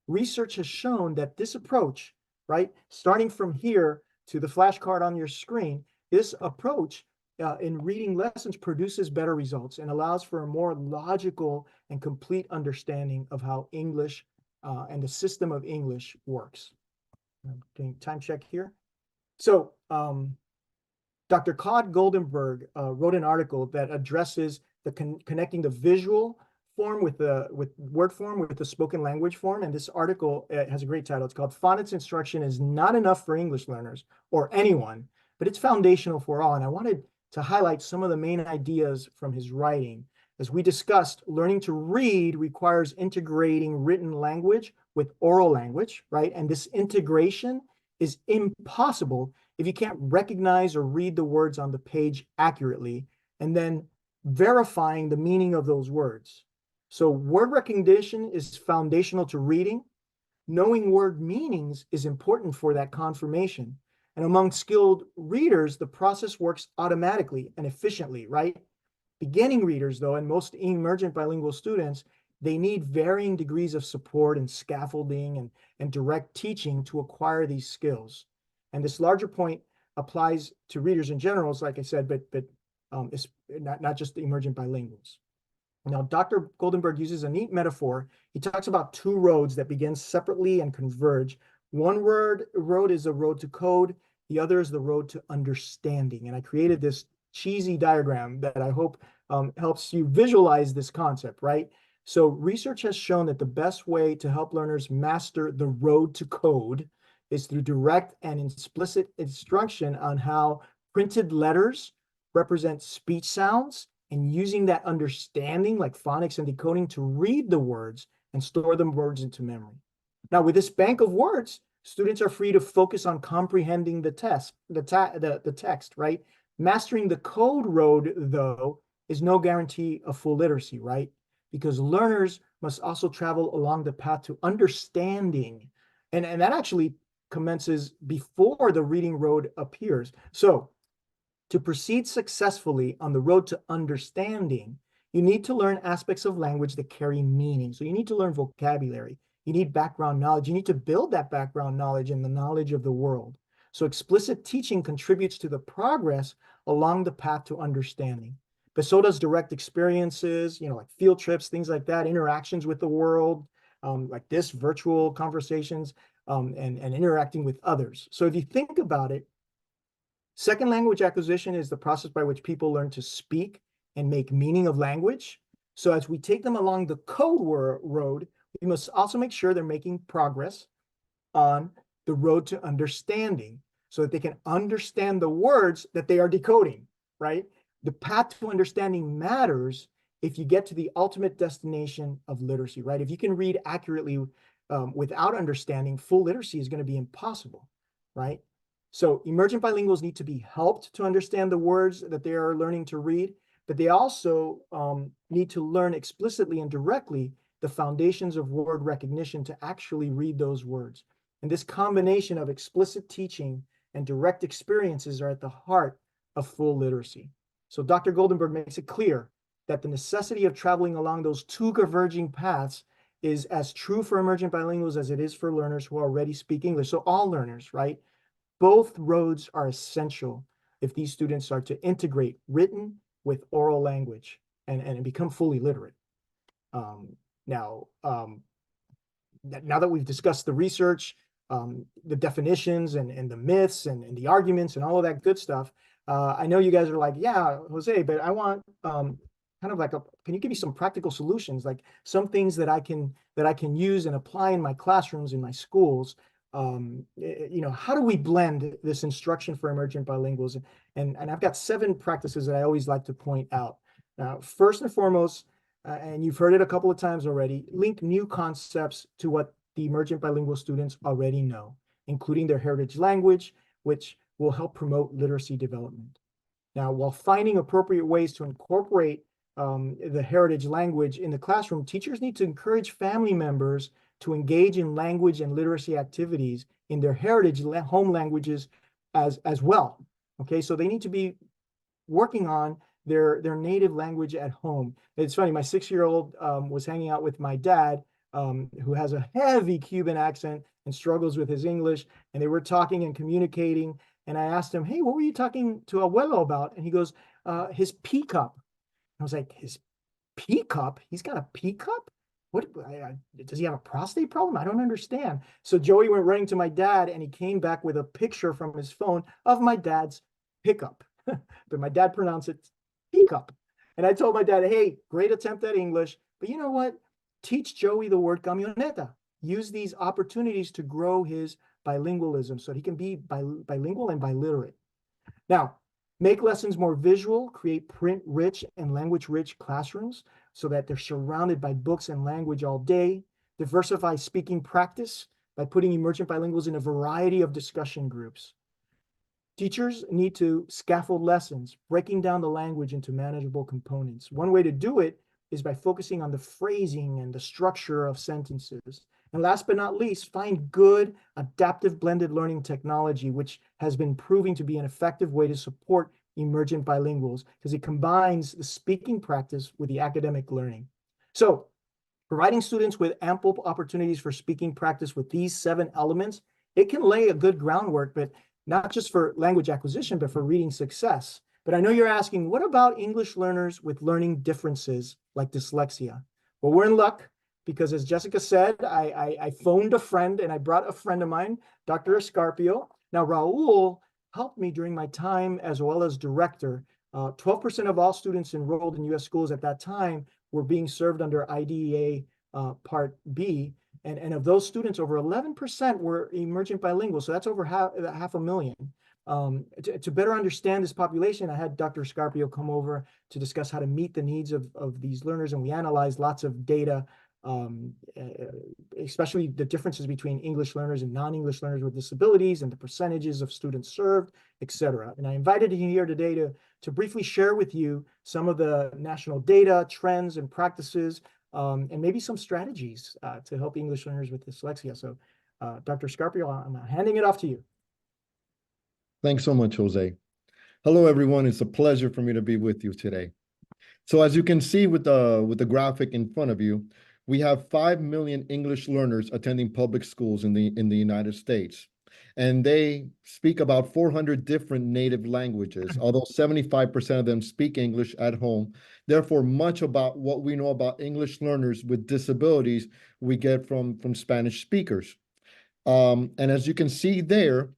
S3: Research has shown that this approach, right, starting from here to the flashcard on your screen, this approach in reading lessons produces better results and allows for a more logical and complete understanding of how English and the system of English works. I'm doing time check here. So Dr. Claude Goldenberg wrote an article that addresses the connecting the visual form with the word form with the spoken language form. And this article has a great title. It's called Phonics Instruction is Not Enough for English Learners or Anyone, but it's foundational for all. And I wanted to highlight some of the main ideas from his writing. As we discussed, learning to read requires integrating written language with oral language, right? And this integration is impossible if you can't recognize or read the words on the page accurately and then verifying the meaning of those words. So word recognition is foundational to reading. Knowing word meanings is important for that confirmation. And among skilled readers, the process works automatically and efficiently, right? Beginning readers, though, and most emergent bilingual students, they need varying degrees of support and scaffolding and direct teaching to acquire these skills. And this larger point applies to readers in general, like I said, but it's not just the emergent bilinguals. Now, Dr. Goldenberg uses a neat metaphor. He talks about two roads that begin separately and converge. One road is the road to code. The other is the road to understanding. And I created this cheesy diagram that I hope helps you visualize this concept, right? So research has shown that the best way to help learners master the road to code is through direct and explicit instruction on how printed letters represent speech sounds and using that understanding like phonics and decoding to read the words and store the words into memory. Now, with this bank of words, students are free to focus on comprehending the text, right? Mastering the code road, though, is no guarantee of full literacy, right? Because learners must also travel along the path to understanding. And that actually commences before the reading road appears. So to proceed successfully on the road to understanding, you need to learn aspects of language that carry meaning. So you need to learn vocabulary. You need background knowledge. You need to build that background knowledge and the knowledge of the world. So explicit teaching contributes to the progress along the path to understanding. But so does direct experiences, like field trips, things like that, interactions with the world, like this, virtual conversations, and interacting with others. So if you think about it, second language acquisition is the process by which people learn to speak and make meaning of language. So as we take them along the code road, we must also make sure they're making progress on the road to understanding so that they can understand the words that they are decoding, right? The path to understanding matters if you get to the ultimate destination of literacy, right? If you can read accurately without understanding, full literacy is going to be impossible, right? So emergent bilinguals need to be helped to understand the words that they are learning to read, but they also need to learn explicitly and directly the foundations of word recognition to actually read those words. And this combination of explicit teaching and direct experiences are at the heart of full literacy. So Dr. Goldenberg makes it clear that the necessity of traveling along those two converging paths is as true for emergent bilinguals as it is for learners who already speak English. So all learners, right? Both roads are essential if these students are to integrate written with oral language and become fully literate. Now that we've discussed the research, the definitions and the myths and the arguments and all of that good stuff, I know you guys are like, yeah, Jose, but I want kind of like can you give me some practical solutions, like some things that I can use and apply in my classrooms, in my schools? How do we blend this instruction for emergent bilinguals? And I've got 7 practices that I always like to point out. First and foremost, and you've heard it a couple of times already, link new concepts to what the emergent bilingual students already know, including their heritage language, which will help promote literacy development. Now, while finding appropriate ways to incorporate the heritage language in the classroom, teachers need to encourage family members to engage in language and literacy activities in their heritage home languages as well. Okay, so they need to be working on their native language at home. It's funny, my 6-year-old was hanging out with my dad, who has a heavy Cuban accent and struggles with his English, and they were talking and communicating. And I asked him, "Hey, what were you talking to Abuelo about?" And he goes, "His pea cup." I was like, "His pea cup? He's got a pea cup? What does he have a prostate problem? I don't understand." So Joey went running to my dad, and he came back with a picture from his phone of my dad's pickup. But my dad pronounced it peacup. And I told my dad, "Hey, great attempt at English, but you know what? Teach Joey the word camioneta. Use these opportunities to grow his bilingualism so he can be bilingual and biliterate." Now, make lessons more visual, create print-rich and language-rich classrooms so that they're surrounded by books and language all day. Diversify speaking practice by putting emergent bilinguals in a variety of discussion groups. Teachers need to scaffold lessons, breaking down the language into manageable components. One way to do it is by focusing on the phrasing and the structure of sentences. And last but not least, find good adaptive blended learning technology, which has been proving to be an effective way to support emergent bilinguals because it combines the speaking practice with the academic learning. So, providing students with ample opportunities for speaking practice with these 7 elements, it can lay a good groundwork, but not just for language acquisition, but for reading success. But I know you're asking, what about English learners with learning differences like dyslexia? Well, we're in luck because, as Jessica said, I phoned a friend and I brought a friend of mine, Dr. Escarpio. Now, Raul helped me during my time as well as director. 12% of all students enrolled in U.S. schools at that time were being served under IDEA Part B. And of those students, over 11% were emergent bilingual. So that's over half a million. To better understand this population, I had Dr. Scarpio come over to discuss how to meet the needs of these learners. And we analyzed lots of data, especially the differences between English learners and non-English learners with disabilities and the percentages of students served, et cetera. And I invited him here today to briefly share with you some of the national data, trends, and practices, and maybe some strategies to help English learners with dyslexia. So, Dr. Scarpio, I'm handing it off to you.
S4: Thanks so much, Jose. Hello, everyone. It's a pleasure for me to be with you today. So as you can see with the graphic in front of you, we have 5 million English learners attending public schools in the United States. And they speak about 400 different native languages, although 75% of them speak English at home. Therefore, much about what we know about English learners with disabilities, we get from Spanish speakers. And as you can see there,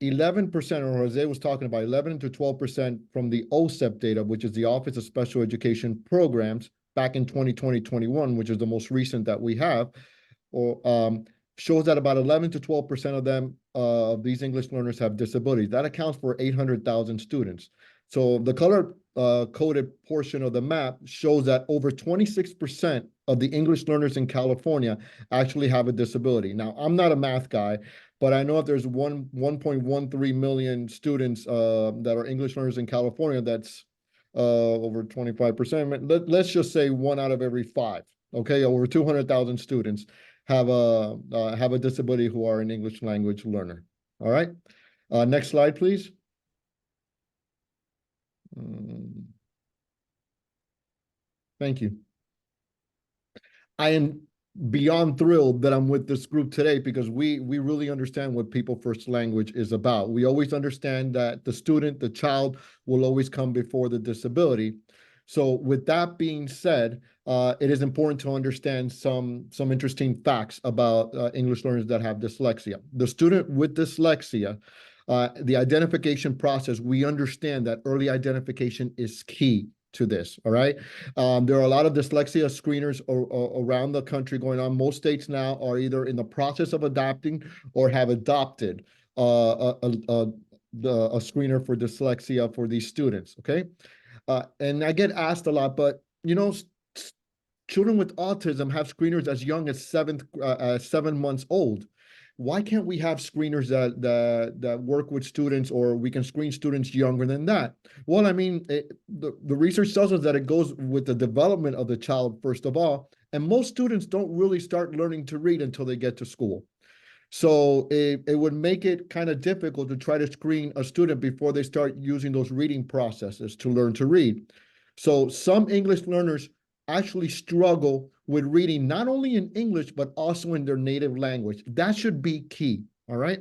S4: 11%, or Jose was talking about 11 to 12% from the OSEP data, which is the Office of Special Education Programs back in 2020-21, which is the most recent that we have, or shows that about 11 to 12% of them, of these English learners have disabilities. That accounts for 800,000 students. So the color coded portion of the map shows that over 26% of the English learners in California actually have a disability. Now, I'm not a math guy, but I know if there's 1.13 million students that are English learners in California, that's over 25%. Let's just say 1 out of every 5. Okay, over 200,000 students have a disability who are an English language learner. All right, next slide, please. Thank you. I am beyond thrilled that I'm with this group today because we really understand what People First Language is about. We always understand that the student, the child, will always come before the disability. So with that being said, it is important to understand some interesting facts about English learners that have dyslexia. The student with dyslexia, the identification process, we understand that early identification is key to this, all right? There are a lot of dyslexia screeners around the country going on. Most states now are either in the process of adopting or have adopted a screener for dyslexia for these students, okay? And I get asked a lot, but you know, children with autism have screeners as young as 7 months old. Why can't we have screeners that work with students, or we can screen students younger than that? Well, I mean, the research tells us that it goes with the development of the child, first of all, and most students don't really start learning to read until they get to school. So it would make it kind of difficult to try to screen a student before they start using those reading processes to learn to read. So some English learners actually struggle with reading, not only in English, but also in their native language. That should be key, all right?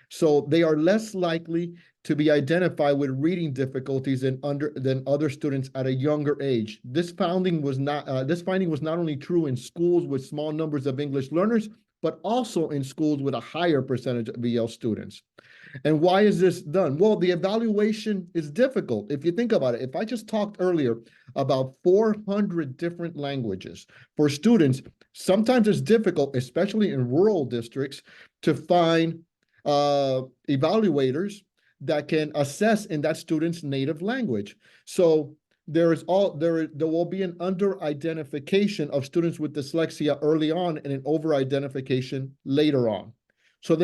S4: So they are less likely to be identified with reading difficulties than other students at a younger age. This finding was not only true in schools with small numbers of English learners, but also in schools with a higher percentage of EL students. And why is this done? Well, the evaluation is difficult. If you think about it, if I just talked earlier about 400 different languages for students, sometimes it's difficult, especially in rural districts, to find evaluators that can assess in that student's native language. So there will be an under-identification of students with dyslexia early on and an over-identification later on. So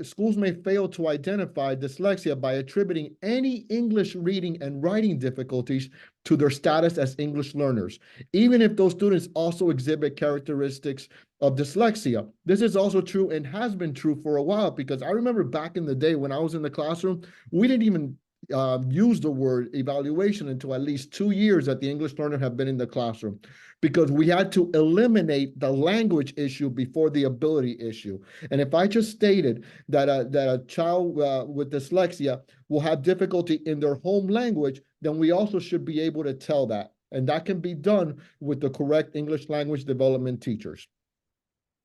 S4: schools may fail to identify dyslexia by attributing any English reading and writing difficulties to their status as English learners, even if those students also exhibit characteristics of dyslexia. This is also true and has been true for a while, because I remember back in the day when I was in the classroom, we didn't even use the word evaluation until at least 2 years that the English learner have been in the classroom, because we had to eliminate the language issue before the ability issue. And if I just stated that a child with dyslexia will have difficulty in their home language, then we also should be able to tell that. And that can be done with the correct English language development teachers.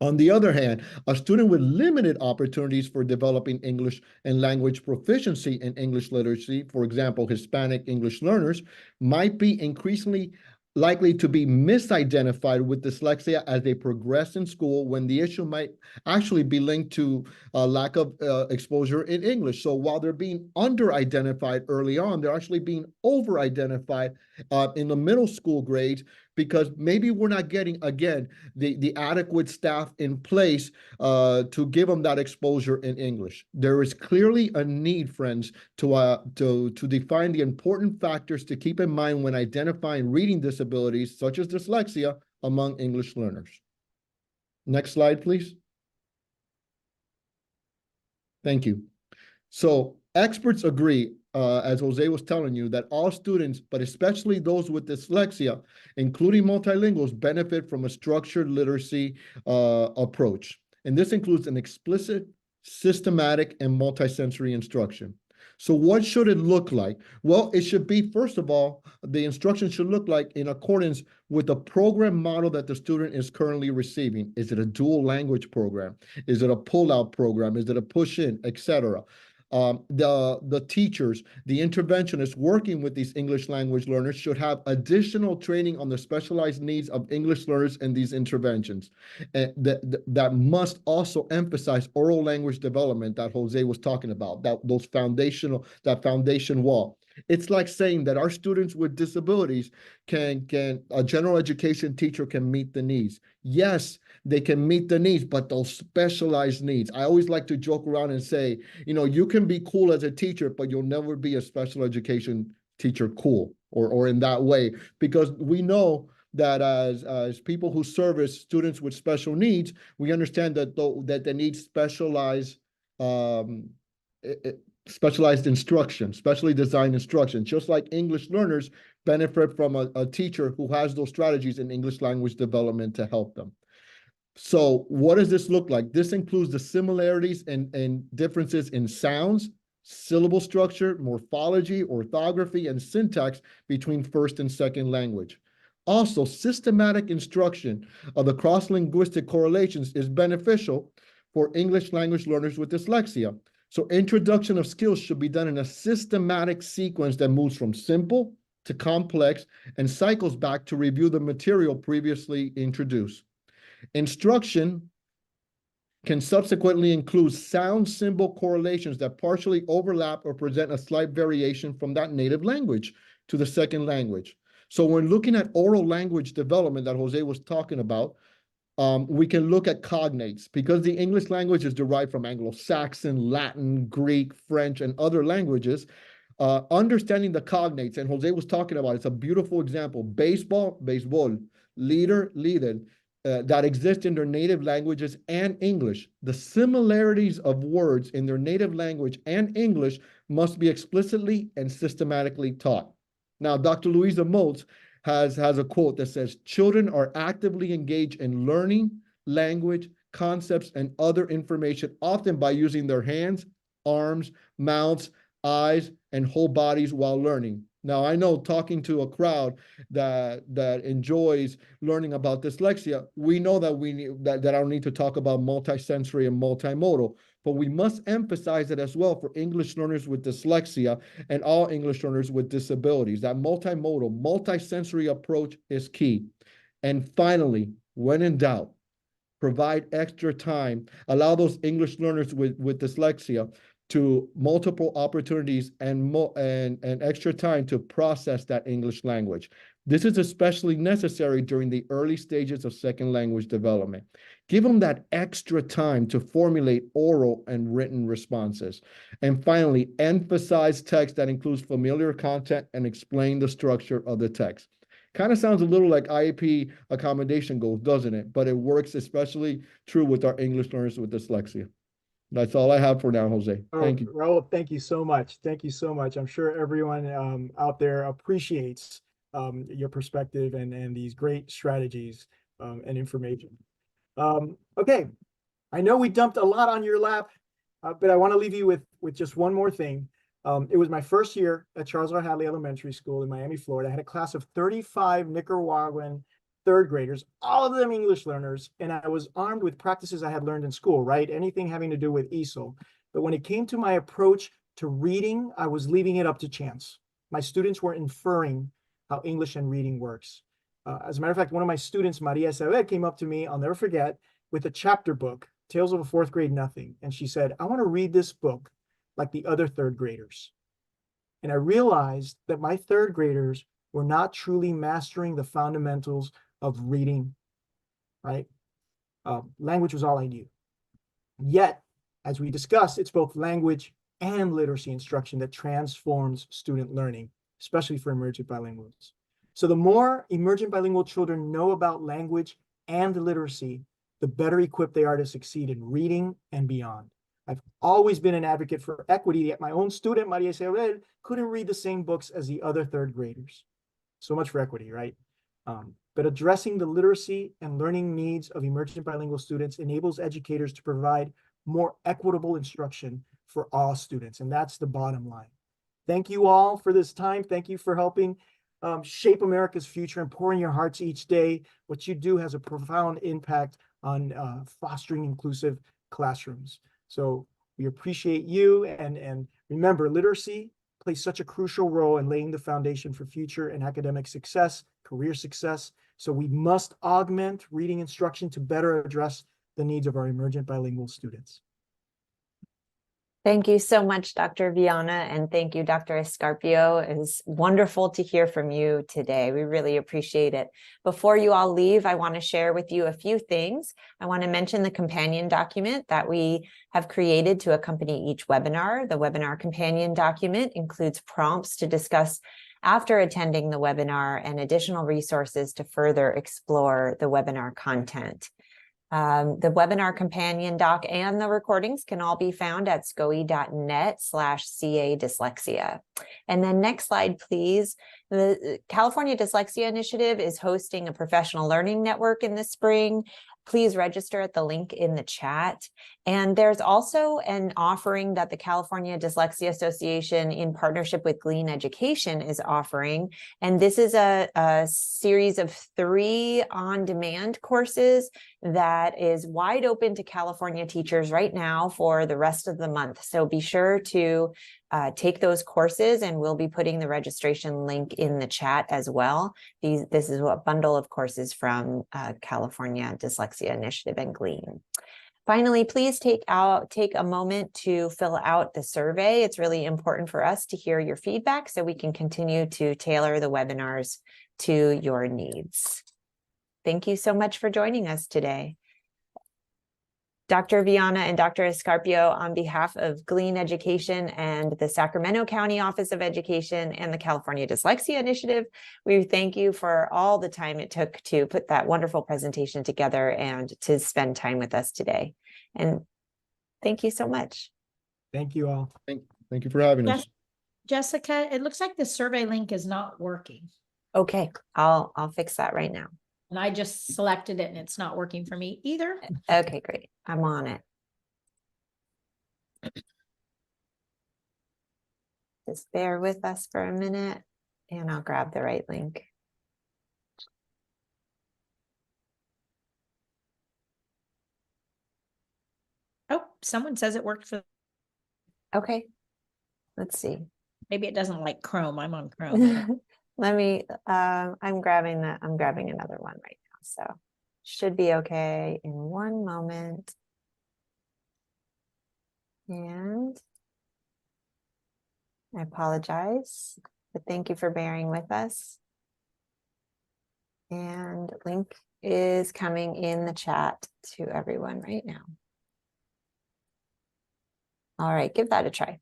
S4: On the other hand, a student with limited opportunities for developing English and language proficiency in English literacy, for example, Hispanic English learners, might be increasingly likely to be misidentified with dyslexia as they progress in school, when the issue might actually be linked to a lack of exposure in English. So while they're being under-identified early on, they're actually being over-identified in the middle school grades, because maybe we're not getting, again, the adequate staff in place to give them that exposure in English. There is clearly a need, friends, to define the important factors to keep in mind when identifying reading disabilities such as dyslexia among English learners. Next slide, please. Thank you. So experts agree, as Jose was telling you, that all students, but especially those with dyslexia, including multilinguals, benefit from a structured literacy approach. And this includes an explicit, systematic, and multisensory instruction. So what should it look like? Well, it should be, first of all, the instruction should look like in accordance with the program model that the student is currently receiving. Is it a dual language program? Is it a pull-out program? Is it a push-in, etc.? The teachers, the interventionists working with these English language learners should have additional training on the specialized needs of English learners in these interventions. And that must also emphasize oral language development that Jose was talking about, that foundation wall. It's like saying that our students with disabilities a general education teacher can meet the needs. Yes, they can meet the needs, but those specialized needs. I always like to joke around and say, you can be cool as a teacher, but you'll never be a special education teacher cool or in that way, because we know that as people who service students with special needs, we understand that they need specialized instruction, specially designed instruction, just like English learners benefit from a teacher who has those strategies in English language development to help them. So what does this look like? This includes the similarities and differences in sounds, syllable structure, morphology, orthography, and syntax between first and second language. Also, systematic instruction of the cross-linguistic correlations is beneficial for English language learners with dyslexia. So introduction of skills should be done in a systematic sequence that moves from simple to complex and cycles back to review the material previously introduced. Instruction can subsequently include sound symbol correlations that partially overlap or present a slight variation from that native language to the second language. So when looking at oral language development that Jose was talking about, we can look at cognates, because the English language is derived from Anglo-Saxon, Latin, Greek, French, and other languages. Understanding the cognates, and Jose was talking about, it's a beautiful example. Baseball, béisbol, leader, líder, that exist in their native languages and English. The similarities of words in their native language and English must be explicitly and systematically taught. Now, Dr. Louisa Moats has a quote that says, children are actively engaged in learning language, concepts, and other information, often by using their hands, arms, mouths, eyes, and whole bodies while learning. Now, I know talking to a crowd that enjoys learning about dyslexia, we know that I don't need to talk about multisensory and multimodal, but we must emphasize it as well for English learners with dyslexia and all English learners with disabilities. That multimodal, multisensory approach is key. And finally, when in doubt, provide extra time, allow those English learners with dyslexia to multiple opportunities and extra time to process that English language. This is especially necessary during the early stages of second language development. Give them that extra time to formulate oral and written responses. And finally, emphasize text that includes familiar content and explain the structure of the text. Kind of sounds a little like IEP accommodation goals, doesn't it? But it works especially true with our English learners with dyslexia. That's all I have for now, Jose. Thank you.
S3: Raul, thank you so much. Thank you so much. I'm sure everyone out there appreciates your perspective and these great strategies and information. Okay, I know we dumped a lot on your lap, but I want to leave you with just one more thing. It was my first year at Charles R. Hadley Elementary School in Miami, Florida. I had a class of 35 Nicaraguan third graders, all of them English learners, and I was armed with practices I had learned in school, right? Anything having to do with ESOL. But when it came to my approach to reading, I was leaving it up to chance. My students were inferring how English and reading works. As a matter of fact, one of my students, Maria Isabel, came up to me, I'll never forget, with a chapter book, Tales of a Fourth Grade Nothing. And she said, I want to read this book like the other third graders. And I realized that my third graders were not truly mastering the fundamentals of reading, right? Language was all I knew. Yet, as we discussed, it's both language and literacy instruction that transforms student learning, especially for emergent bilinguals. So the more emergent bilingual children know about language and literacy, the better equipped they are to succeed in reading and beyond. I've always been an advocate for equity, yet my own student, Maria Isabel, couldn't read the same books as the other third graders. So much for equity, right? But addressing the literacy and learning needs of emergent bilingual students enables educators to provide more equitable instruction for all students. And that's the bottom line. Thank you all for this time. Thank you for helping shape America's future and pouring your hearts each day. What you do has a profound impact on fostering inclusive classrooms. So we appreciate you. And remember, literacy plays such a crucial role in laying the foundation for future and academic success, career success. So we must augment reading instruction to better address the needs of our emergent bilingual students.
S2: Thank you so much, Dr. Viana, and thank you, Dr. Escarpio. It is wonderful to hear from you today. We really appreciate it. Before you all leave, I want to share with you a few things. I want to mention the companion document that we have created to accompany each webinar. The webinar companion document includes prompts to discuss after attending the webinar and additional resources to further explore the webinar content. The webinar companion doc and the recordings can all be found at scoe.net/CA dyslexia. And then next slide, please. The California Dyslexia Initiative is hosting a professional learning network in the spring. Please register at the link in the chat. And there's also an offering that the California Dyslexia Association in partnership with Glean Education is offering. And this is a series of 3 on-demand courses that is wide open to California teachers right now for the rest of the month. So be sure to take those courses, and we'll be putting the registration link in the chat as well. This is a bundle of courses from California Dyslexia Initiative and Glean. Finally, please take a moment to fill out the survey. It's really important for us to hear your feedback so we can continue to tailor the webinars to your needs. Thank you so much for joining us today. Dr. Viana and Dr. Escarpio, on behalf of Glean Education and the Sacramento County Office of Education and the California Dyslexia Initiative, we thank you for all the time it took to put that wonderful presentation together and to spend time with us today. And thank you so much.
S3: Thank you all.
S4: Thank you for having us.
S1: Jessica, it looks like the survey link is not working.
S2: Okay, I'll fix that right now.
S1: And I just selected it and it's not working for me either.
S2: Okay, great. I'm on it. Just bear with us for a minute and I'll grab the right link.
S1: Oh, someone says it worked for,
S2: Okay, let's see.
S1: maybe it doesn't like Chrome. I'm on Chrome.
S2: Let me, I'm grabbing another one right now. So should be okay in one moment. And I apologize, but thank you for bearing with us. And link is coming in the chat to everyone right now. All right, give that a try.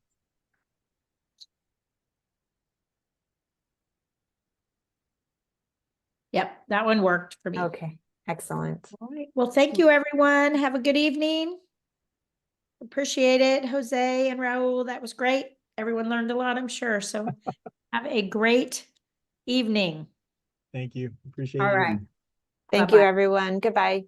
S1: Yep, that one worked for me.
S2: Okay, excellent.
S1: All right. Well, thank you, everyone. Have a good evening. Appreciate it, Jose and Raul. That was great. Everyone learned a lot, I'm sure. So have a great evening.
S3: Thank you. Appreciate
S1: All
S3: you.
S1: right.
S2: Thank you,
S1: Bye-bye.
S2: everyone. Goodbye.